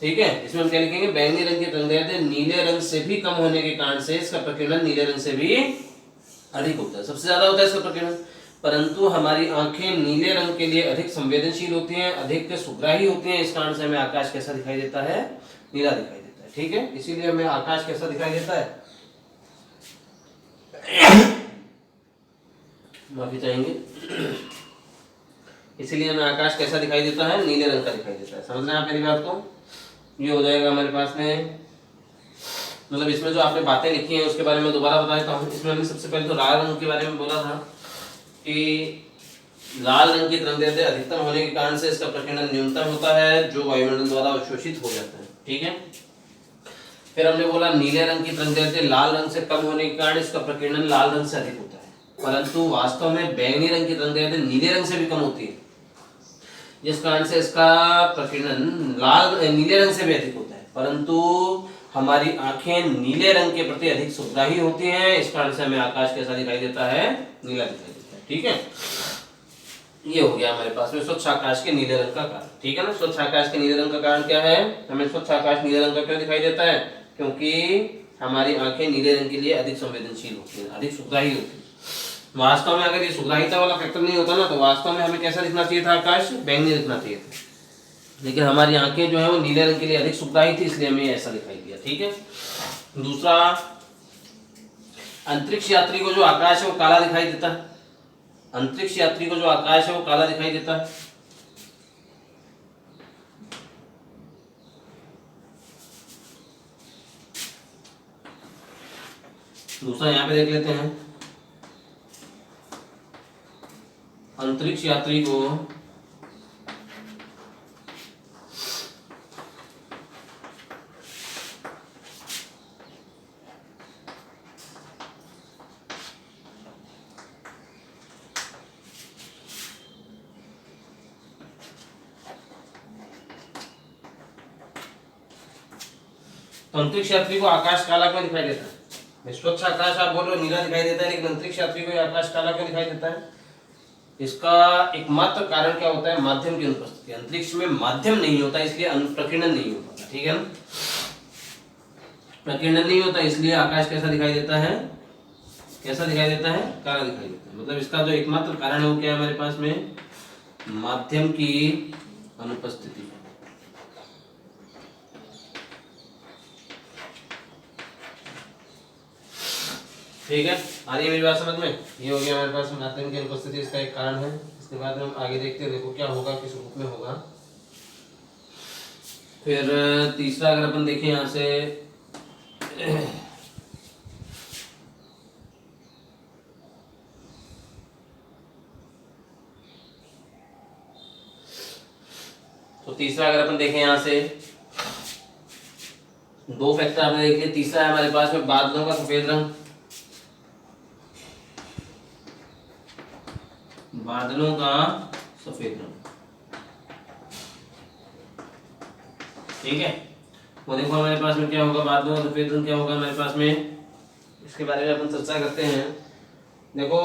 ठीक है। इसमें हम क्या लिखेंगे, बैंगनी रंग की तरंगदैर्ध्य नीले रंग से भी कम होने के कारण से इसका प्रकीर्णन नीले रंग से भी अधिक होता है, सबसे ज्यादा होता है इसका प्रकीर्णन। परंतु हमारी आंखें नीले रंग के लिए अधिक संवेदनशील होती हैं, अधिक सुग्राही होती हैं, इस कारण से हमें आकाश कैसा दिखाई देता है, नीला दिखाई देता है, ठीक है। इसीलिए हमें आकाश कैसा दिखाई देता है, माफी चाहेंगे, इसीलिए हमें आकाश कैसा दिखाई देता है, नीले रंग का दिखाई देता है। समझ रहे हैं आप मेरी बात को। ये हो जाएगा हमारे पास में, मतलब इसमें जो आपने बातें लिखी हैं उसके बारे में दोबारा बता देता हूँ। इसमें हमने सबसे पहले तो लाल रंग के बारे में बोला था कि लाल रंग की तरंगदैर्ध्य अधिकतम होने के कारण से इसका प्रकीर्णन न्यूनतम होता है जो वायुमंडल द्वारा अवशोषित हो जाता है, ठीक है। फिर हमने बोला नीले रंग की तरंगदैर्ध्य लाल रंग से कम होने के कारण इसका प्रकीर्णन लाल रंग से अधिक होता है, परंतु वास्तव में बैंगनी रंग की तरंगदैर्ध्य नीले रंग से भी कम होती है, जिस कारण से इसका प्रकीर्णन नीले रंग से भी अधिक होता है। परंतु हमारी आंखें नीले रंग के प्रति अधिक सुग्राही होती हैं, इस कारण से हमें आकाश कैसा दिखाई देता है, नीला दिखाई देता है, ठीक है। ये हो गया हमारे पास में स्वच्छ आकाश के नीले रंग का कारण, ठीक है ना। स्वच्छ आकाश के नीले रंग का कारण क्या है, हमें स्वच्छ आकाश नीले रंग का क्यों दिखाई देता है, क्योंकि हमारी आंखें नीले रंग के लिए अधिक संवेदनशील होती हैं, अधिक सुग्राही होती है। वास्तव में अगर ये सुग्राहिता वाला फैक्टर नहीं होता ना, तो वास्तव में हमें कैसा दिखना चाहिए था आकाश, बैंगनी दिखना चाहिए था, लेकिन हमारी आंखें जो है वो नीले रंग के लिए अधिक सुग्राही थी, इसलिए हमें ऐसा दिखाई दिया, ठीक है। दूसरा, अंतरिक्ष यात्री को जो आकाश है वो काला दिखाई देता है, अंतरिक्ष यात्री को जो आकाश है वो काला दिखाई देता है। दूसरा यहां पे देख लेते हैं, अंतरिक्ष यात्री को अंतरिक्ष यात्री को आकाश काला क्यों दिखाई देता है, स्वच्छ आकाश आप बोल रहे हो नीला दिखाई देता है, लेकिन अंतरिक्ष यात्री को आकाश काला क्यों दिखाई देता है। इसका एकमात्र कारण क्या होता है, माध्यम की अनुपस्थिति। अंतरिक्ष में माध्यम नहीं होता, इसलिए प्रकीर्णन नहीं होता, ठीक है ना। प्रकीर्णन नहीं होता, इसलिए आकाश कैसा दिखाई देता है, कैसा दिखाई देता है, काला दिखाई देता है। मतलब इसका जो एकमात्र कारण है वो क्या है हमारे पास में, माध्यम की अनुपस्थिति, ठीक है। आ रही है मेरी बात समझ में। ये हो गया हमारे पास माध्यम की अनुपस्थिति, इसका एक कारण है। इसके बाद हम आगे देखते हैं, देखो क्या होगा, किस रूप में होगा। फिर तीसरा अगर अपन देखें यहाँ से, तो तीसरा अगर अपन देखें यहाँ से, दो फैक्टर आपने देख लिया। तीसरा है हमारे पास में बादलों का सफेद रंग, बादलों का सफेद रंग, ठीक है। वो देखो हमारे पास में क्या होगा, बादलों का सफेद रंग क्या होगा हमारे पास में, इसके बारे में अपन चर्चा करते हैं। देखो,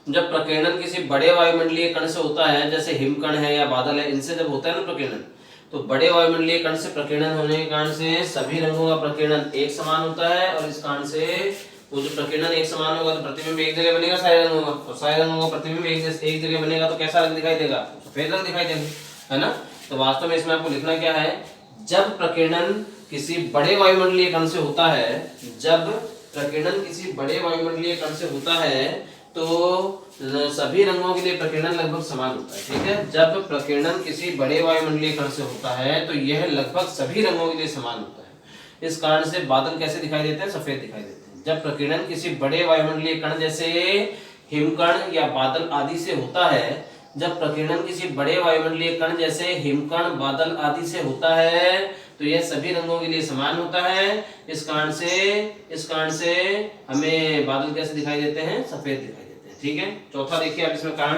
जब प्रकीर्णन किसी बड़े वायुमंडलीय कण से होता है, जैसे हिमकण है या बादल है, इनसे जब होता है ना प्रकीर्णन, तो बड़े वायुमंडलीय कण से प्रकीर्णन होने के कारण से सभी रंगों का प्रकीर्णन एक समान होता है, और इस कारण से वो जो प्रकीर्णन एक समान होगा तो प्रतिबिंब एक जगह बनेगा, सारे रंगों का, और सारे रंगों का प्रतिबिंब एक जगह बनेगा तो कैसा रंग दिखाई देगा, सफेद रंग दिखाई देगा, है ना। तो वास्तव में इसमें आपको लिखना क्या है, जब प्रकीर्णन किसी बड़े वायुमंडलीय कण से होता है, जब प्रकीर्णन किसी बड़े वायुमंडलीय कण से होता है तो सभी रंगों के लिए प्रकीर्णन लगभग समान होता है। ठीक है, जब प्रकीर्णन किसी बड़े वायुमंडलीय कण से होता है तो यह लगभग सभी रंगों के लिए समान होता है। इस कारण से बादल कैसे दिखाई देते हैं? सफेद दिखाई देते हैं। जब प्रकीर्णन किसी बड़े वायुमंडलीय कण जैसे हिमकण या बादल आदि से होता है, जब प्रकीर्णन किसी बड़े वायुमंडलीय कण जैसे हिमकण, बादल आदि से होता है तो यह सभी रंगों के लिए समान होता है। इस कारण से हमें बादल कैसे दिखाई देते हैं? सफेद दिखाई देते हैं। ठीक है, चौथा देखिए आप इसमें कारण।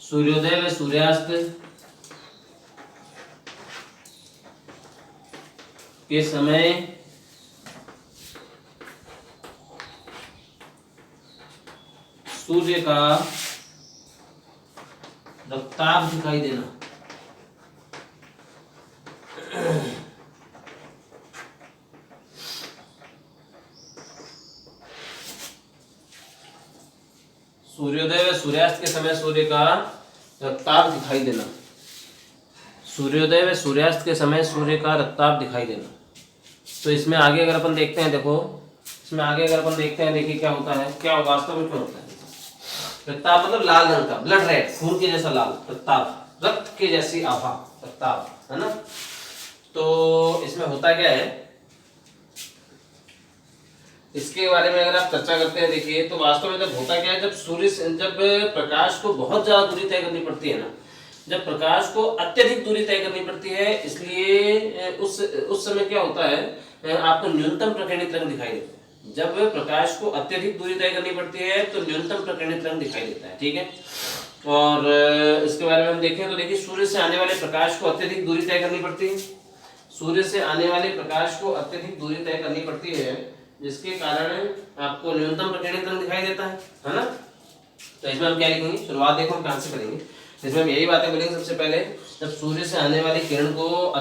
सूर्योदय व सूर्यास्त के समय सूर्य का रक्ताभ दिखाई देना। सूर्योदय व सूर्यास्त के समय सूर्य का रक्ताभ दिखाई देना। सूर्योदय व सूर्यास्त के समय सूर्य का रक्ताभ दिखाई देना। तो इसमें आगे अगर अपन देखते हैं, देखो इसमें आगे अगर अपन देखते हैं, देखिए क्या होता है, क्या वास्तव में क्या होता है। रक्ताभ मतलब लाल रंग का, ब्लड रेड, खून के जैसा लाल, रक्ताभ रक्त के जैसी आभा, रक्ताभ, है ना। तो इसमें होता क्या है, इसके बारे में अगर आप चर्चा करते हैं, देखिए तो वास्तव में जब होता क्या है, जब प्रकाश को बहुत ज्यादा दूरी तय करनी पड़ती है ना, जब प्रकाश को अत्यधिक दूरी तय करनी पड़ती है, इसलिए उस समय क्या होता है, आपको न्यूनतम प्रकीर्णित रंग दिखाई देता है। जब प्रकाश को अत्यधिक दूरी तय करनी पड़ती है तो न्यूनतम प्रकीर्णित रंग दिखाई देता है। ठीक है, और इसके बारे में हम देखें तो देखिए, सूर्य से आने वाले प्रकाश को अत्यधिक दूरी तय करनी पड़ती है। सूर्य से आने वाले प्रकाश को अत्यधिक दूरी तय करनी पड़ती है, जिसके कारण आपको न्यूनतम प्रकीर्णित रंग दिखाई देता है ना। तो इसमें हम क्या लिखेंगे, शुरुआत देखो हम कहां से करेंगे। इसमें हम यही बातें बोलेंगे। सबसे पहले, जब सूर्य से आने वाली किरण को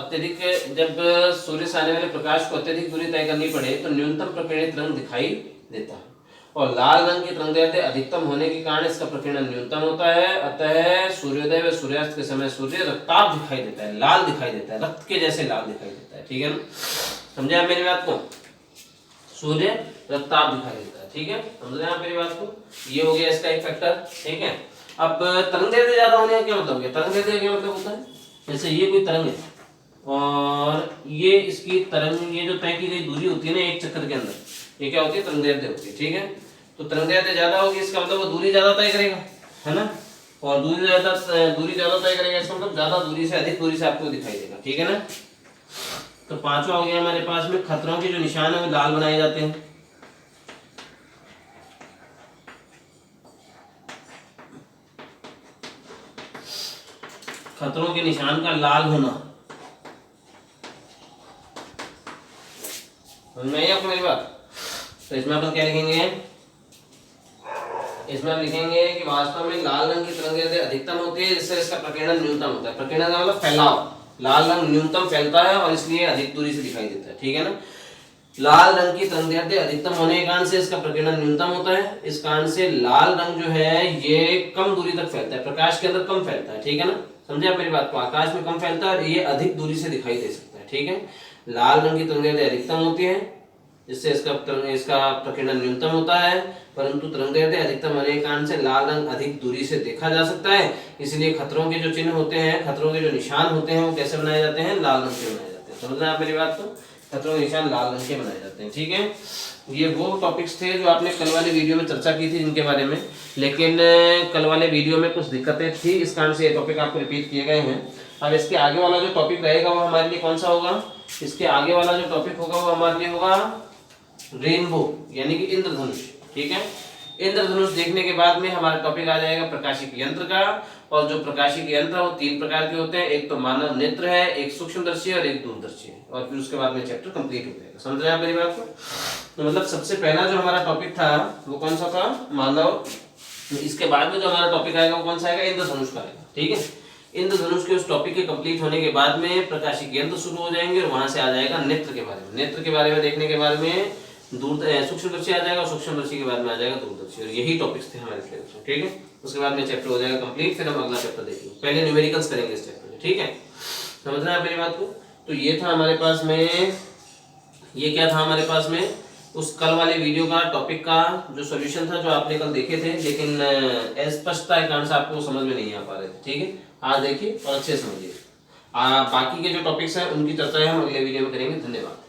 जब सूर्य से आने वाले प्रकाश को अत्यधिक दूरी तय करनी पड़े तो न्यूनतम प्रकीर्णित रंग दिखाई देता है, और लाल रंग की तरंगदैर्ध्य अधिकतम होने के कारण इसका प्रकीर्णन न्यूनतम होता है। अतः सूर्योदय व सूर्यास्त के समय सूर्य रक्ताभ दिखाई देता है, लाल दिखाई देता है, रक्त के जैसे लाल दिखाई देता है। ठीक है ना, समझे आप मेरी बात को? सूर्य रक्ताभ दिखाई देता है। ठीक है, समझ रहे हैं आप मेरी बात को? ये हो गया इसका एक फैक्टर। ठीक है, अब तरंगदैर्ध्य ज्यादा होने का क्या मतलब है? तरंगदैर्ध्य का क्या मतलब होता है, जैसे ये कोई तरंग है और ये इसकी तरंग, ये जो तय की गई दूरी होती है ना एक चक्कर के अंदर, ये क्या होती है? तरंगदैर्ध्य होती है। ठीक है, तो तरंगदैर्ध्य ज्यादा होगी, इसका मतलब वो दूरी ज्यादा तय करेगा, है ना। और दूरी ज्यादा तय करेगा, इसका मतलब ज्यादा दूरी से, अधिक दूरी से आपको दिखाई देगा। ठीक है ना। तो पांचवा हो गया हमारे पास में, खतरों के जो निशान है वो लाल बनाए जाते हैं। खतरों के निशान का लाल होना, नहीं आपको मेरी बात? तो इसमें अपन क्या लिखेंगे, इसमें हम लिखेंगे कि वास्तव में लाल रंग की तरंगदैर्ध्य अधिकतम होती है, जिससे इसका प्रकीर्णन न्यूनतम होता है। प्रकीर्णन का मतलब फैलाव, लाल रंग न्यूनतम फैलता है और इसलिए अधिक दूरी से दिखाई देता है। ठीक है ना, लाल रंग की तरंगदैर्ध्य अधिकतम होने के कारण से इसका प्रकीर्णन न्यूनतम होता है। इस कारण से लाल रंग जो है ये कम दूरी तक फैलता है, प्रकाश के अंदर कम फैलता है। ठीक है ना, समझे आप मेरी बात को? आकाश में कम फैलता है और ये अधिक दूरी से दिखाई दे सकता है। ठीक है, लाल रंग की तरंगदैर्ध्य अधिकतम होती है, जिससे इसका प्रकीर्णन न्यूनतम होता है, परंतु तरंगदैर्ध्य अधिकतम होने के कारण से लाल रंग अधिक दूरी से देखा जा सकता है। इसलिए खतरों के जो चिन्ह होते हैं, खतरों के जो निशान होते हैं, वो कैसे बनाए जाते हैं? लाल रंग से बनाए जाते हैं। समझ रहे हैं आप मेरी बात को? खतरों के निशान लाल रंग के बनाए जाते हैं। ठीक है, ये वो टॉपिक्स थे जो आपने कल वाले वीडियो में चर्चा की थी जिनके बारे में, लेकिन कल वाले वीडियो में कुछ दिक्कतें थी, इस कारण से ये टॉपिक आपको रिपीट किए गए हैं। अब इसके आगे वाला जो टॉपिक रहेगा वो हमारे लिए कौन सा होगा? इसके आगे वाला जो टॉपिक होगा वो हमारे लिए होगा रेनबो, यानी कि इंद्रधनुष। ठीक है, इंद्रधनुष देखने के बाद में हमारा टॉपिक आ जाएगा प्रकाशिक यंत्र का, और जो प्रकाशिक यंत्र है वो तीन प्रकार के होते हैं, एक तो मानव नेत्र है, एक सूक्ष्मदर्शी और एक दूरदर्शी है, और फिर उसके बाद में चैप्टर कंप्लीट हो जाएगा। समझ रहे हैं आप मेरी बात को? तो मतलब सबसे पहला जो हमारा टॉपिक था वो कौन सा था? मानव। इसके बाद में जो हमारा टॉपिक आएगा वो कौन सा आएगा? इंद्रधनुष का आएगा। ठीक है, इंद्रधनुष के उस टॉपिक के कंप्लीट होने के बाद में प्रकाशिक यंत्र शुरू हो जाएंगे, और वहां से आ जाएगा नेत्र के बारे में। नेत्र के बारे में देखने के बाद में सूक्ष्मदर्शी आ जाएगा, सूक्ष्मदर्शी के बाद में आ जाएगा दूरदर्शी, और यही टॉपिक्स थे हमारे सिलेबस में। ठीक है, उसके बाद में चैप्टर हो जाएगा कंप्लीट, फिर हम अगला चैप्टर देखेंगे। पहले न्यूमेरिकल्स करेंगे इस चैप्टर में। ठीक है, समझ रहे हैं आप मेरी बात को? तो ये था हमारे पास में, ये क्या था हमारे पास में, उस कल वाले वीडियो का टॉपिक का जो सॉल्यूशन था जो आपने कल देखे थे, लेकिन अस्पष्टता के कारण से आपको समझ में नहीं आ पा रहे थे। ठीक है, आज देखिए और अच्छे समझिए। बाकी के जो टॉपिक्स हैं उनकी चर्चा हम अगले वीडियो में करेंगे। धन्यवाद।